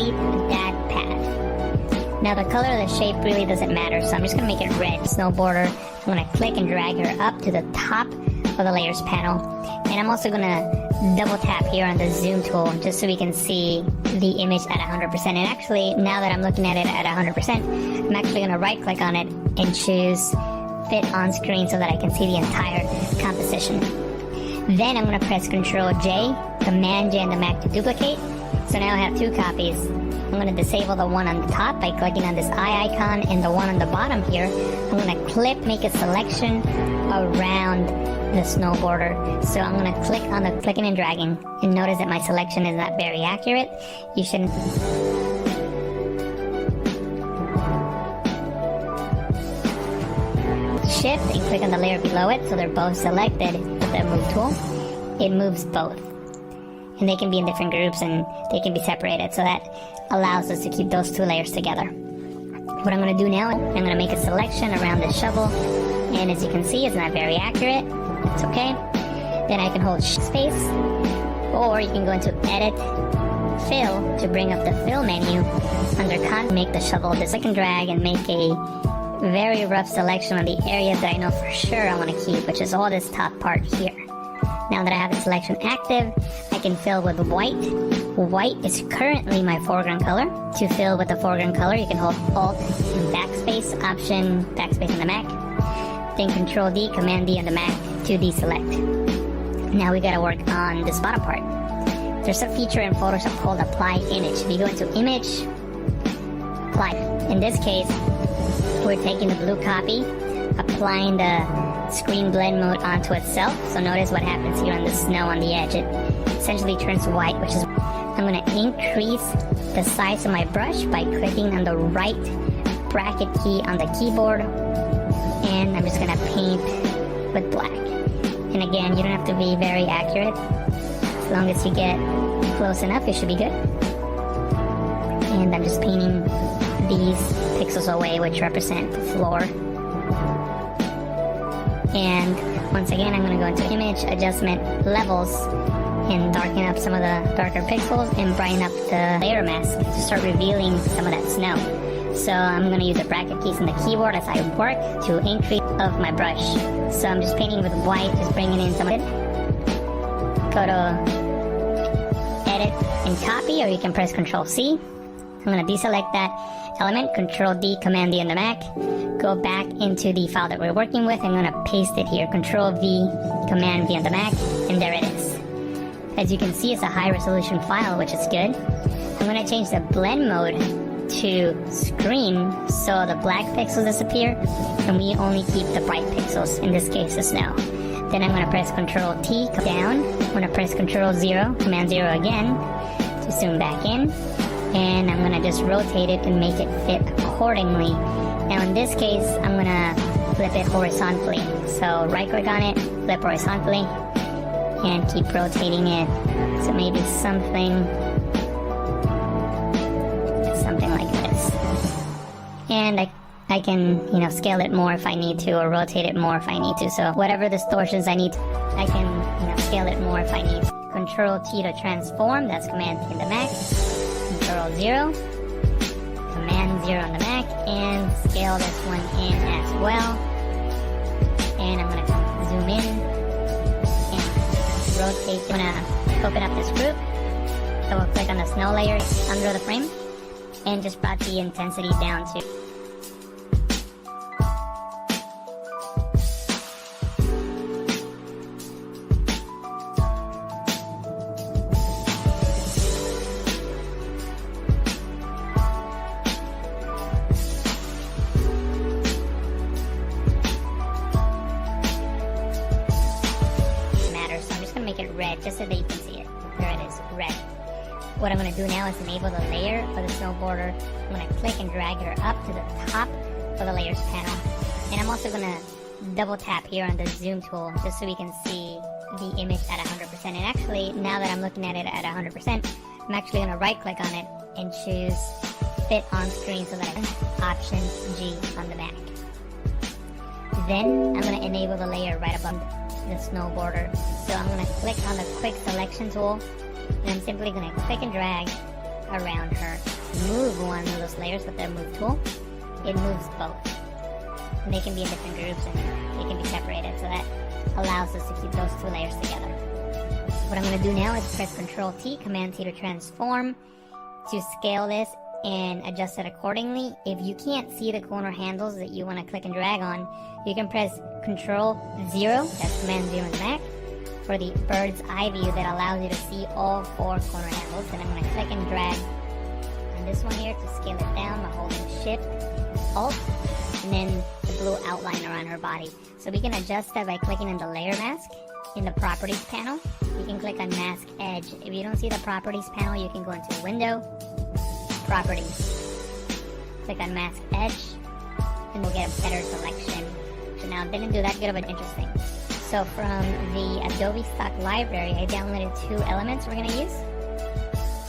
complete that path. Now the color of the shape really doesn't matter, so I'm just going to make it red. Snow border. I'm going to click and drag her up to the top of the layers panel. And I'm also going to double tap here on the zoom tool just so we can see the image at 100%. And actually, now that I'm looking at it at 100%, I'm actually going to right click on it and choose fit on screen so that I can see the entire composition. Then I'm going to press Ctrl J, Command J on the Mac to duplicate. So now I have two copies. I'm going to disable the one on the top by clicking on this eye icon, and the one on the bottom here, I'm going to clip, make a selection around the snow border. So I'm going to click on the clicking and dragging, and notice that my selection is not very accurate. You shouldn't. Shift and click on the layer below it so they're both selected with the move tool. It moves both. And they can be in different groups and they can be separated, so that allows us to keep those two layers together. What I'm going to do now, I'm going to make a selection around this shovel, and as you can see, it's not very accurate. It's okay. Then I can hold space, or you can go into Edit, Fill to bring up the Fill menu. Under make the shovel just click and drag and make a very rough selection on the areas that I know for sure I want to keep, which is all this top part here. Now that I have the selection active, I can fill with white. White is currently my foreground color. To fill with the foreground color, you can hold Alt and Backspace, Option, Backspace on the Mac. Then Control D, Command D on the Mac to deselect. Now we gotta work on this bottom part. There's a feature in Photoshop called Apply Image. If you go into Image, Apply. In this case, we're taking the blue copy, applying the screen blend mode onto itself. So notice what happens here on the snow on the edge. It essentially turns white, which is, I'm going to increase the size of my brush by clicking on the right bracket key on the keyboard, and I'm just going to paint with black. And again, you don't have to be very accurate. As long as you get close enough, it should be good. And I'm just painting these pixels away, which represent the floor. And once again, I'm going to go into Image, Adjustment, Levels, and darken up some of the darker pixels and brighten up the layer mask to start revealing some of that snow. So I'm going to use the bracket keys on the keyboard as I work to increase of my brush. So I'm just painting with white, just bringing in some of it. Go to Edit and Copy, or you can press Ctrl C. I'm going to deselect that element, Control D, Command D on the Mac. Go back into the file that we're working with. I'm going to paste it here, Control V, Command V on the Mac, and there it is. As you can see, it's a high resolution file, which is good. I'm going to change the blend mode to screen so the black pixels disappear and we only keep the bright pixels, in this case the snow. Then I'm going to press Control T, come down. I'm going to press Control 0, Command 0 again to zoom back in. And I'm going to just rotate it and make it fit accordingly. Now in this case, I'm going to flip it horizontally. So right click on it, flip horizontally, and keep rotating it. So maybe something like this. And I can, scale it more if I need to, or rotate it more if I need to. So whatever distortions I need, I can, scale it more if I need to. Control T to transform, that's Command T in the Mac. Control 0, Command 0 on the Mac, and scale this one in as well. And I'm going to zoom in and rotate. I'm going to open up this group. So we'll click on the snow layer under the frame and just brought the intensity down to make it red, just so that you can see it. There it is, red. What I'm going to do now is enable the layer for the snow border. I'm going to click and drag her up to the top of the layers panel. And I'm also going to double tap here on the zoom tool just so we can see the image at 100%. And actually, now that I'm looking at it at 100%, I'm actually going to right click on it and choose fit on screen so that I can Option G on the Mac. Then I'm going to enable the layer right above the snow border. So I'm going to click on the quick selection tool, and I'm simply going to click and drag around her. move one of those layers with the move tool, it moves both. And they can be in different groups and they can be separated, so that allows us to keep those two layers together. What I'm going to do now is press Ctrl T, Command T to transform, to scale this and adjust it accordingly. If you can't see the corner handles that you want to click and drag on, you can press Ctrl 0, that's Command 0 on the Mac, for the bird's eye view that allows you to see all 4 corner handles. And I'm going to click and drag on this one here to scale it down by holding Shift, Alt, and then the blue outline around her body. So we can adjust that by clicking on the layer mask in the properties panel. You can click on mask edge. If you don't see the properties panel, you can go into window, properties, click on mask edge, and we'll get a better selection. So now it didn't do that good of an interesting. So from the Adobe stock library, I downloaded 2 elements we're gonna use.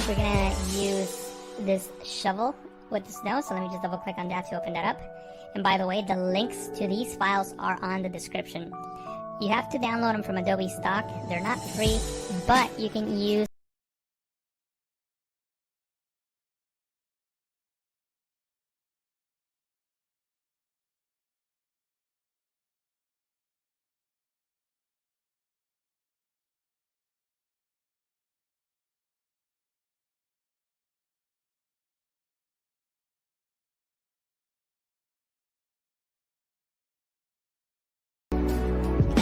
We're gonna use this shovel with the snow, so let me just double click on that to open that up. And by the way, the links to these files are on the description. You have to download them from Adobe stock. They're not free, but you can use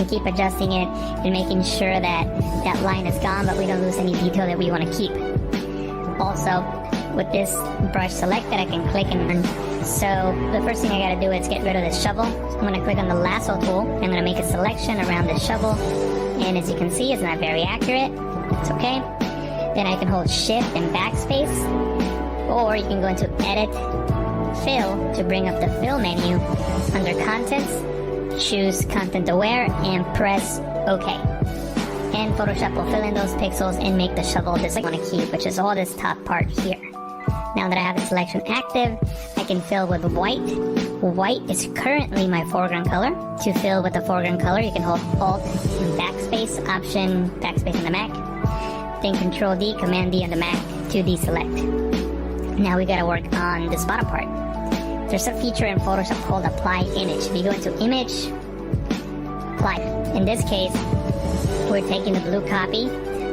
and keep adjusting it and making sure that that line is gone, but we don't lose any detail that we want to keep. Also, with this brush selected, I can click and so the first thing I gotta do is get rid of this shovel. So I'm gonna click on the lasso tool. I'm gonna make a selection around the shovel, and as you can see, it's not very accurate. It's okay. Then I can hold Shift and Backspace, or you can go into Edit, Fill to bring up the Fill menu. Under Contents, choose Content Aware and press OK. And Photoshop will fill in those pixels and make the shovel this I want to keep, which is all this top part here. Now that I have the selection active, I can fill with white. White is currently my foreground color. To fill with the foreground color, you can hold Alt and Backspace, Option, Backspace on the Mac. Then Control D, Command D on the Mac to deselect. Now we gotta work on this bottom part. There's a feature in Photoshop called Apply Image. If you go into Image, Apply. In this case, we're taking the blue copy,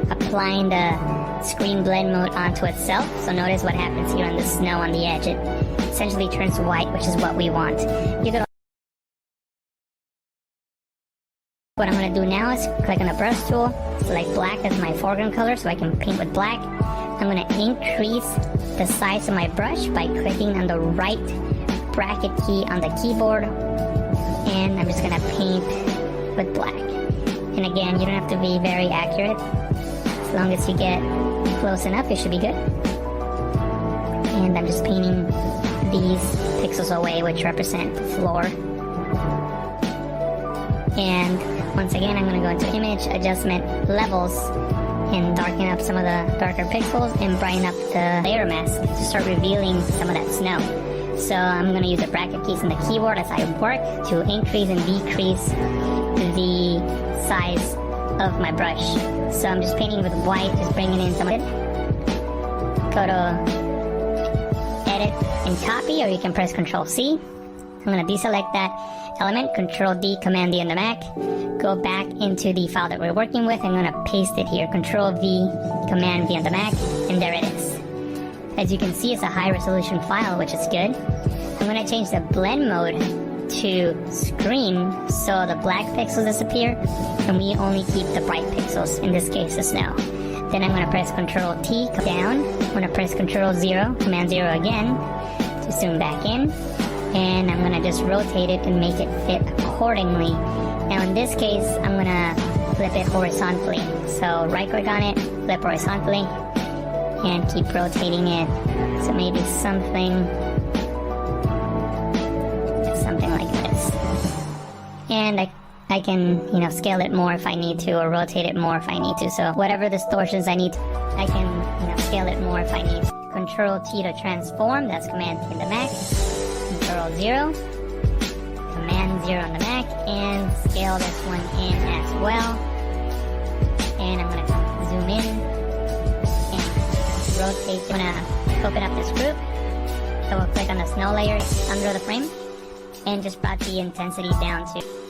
applying the screen blend mode onto itself. So notice what happens here on the snow on the edge. It essentially turns white, which is what we want. What I'm going to do now is click on the brush tool, select black as my foreground color so I can paint with black. I'm going to increase the size of my brush by clicking on the right bracket key on the keyboard, and I'm just going to paint with black. And again, you don't have to be very accurate. As long as you get close enough, it should be good. And I'm just painting these pixels away, which represent the floor. And once again, I'm going to go into Image, Adjustment, Levels, and darken up some of the darker pixels and brighten up the layer mask to start revealing some of that snow. So I'm going to use the bracket keys on the keyboard as I work to increase and decrease the size of my brush. So I'm just painting with white, just bringing in some of it. Go to Edit and Copy, or you can press Ctrl C. I'm going to deselect that element, Ctrl D, Command D on the Mac. Go back into the file that we're working with. I'm going to paste it here, Ctrl V, Command V on the Mac, and there it is. As you can see, it's a high resolution file, which is good. I'm going to change the blend mode to screen so the black pixels disappear and we only keep the bright pixels, in this case the snow. Then I'm going to press Ctrl T, down. I'm going to press Ctrl 0, Command 0 again to zoom back in. And I'm going to just rotate it and make it fit accordingly. Now in this case, I'm going to flip it horizontally. So right click on it, flip horizontally, and keep rotating it. So maybe something like this. And I can, scale it more if I need to, or rotate it more if I need to. So whatever distortions I need, I can, scale it more if I need. Control T to transform, that's Command T in the Mac. Control 0, Command 0 on the Mac, and scale this one in as well. And I'm going to zoom in and rotate. I'm going to open up this group. So we'll click on the snow layer under the frame and just brought the intensity down to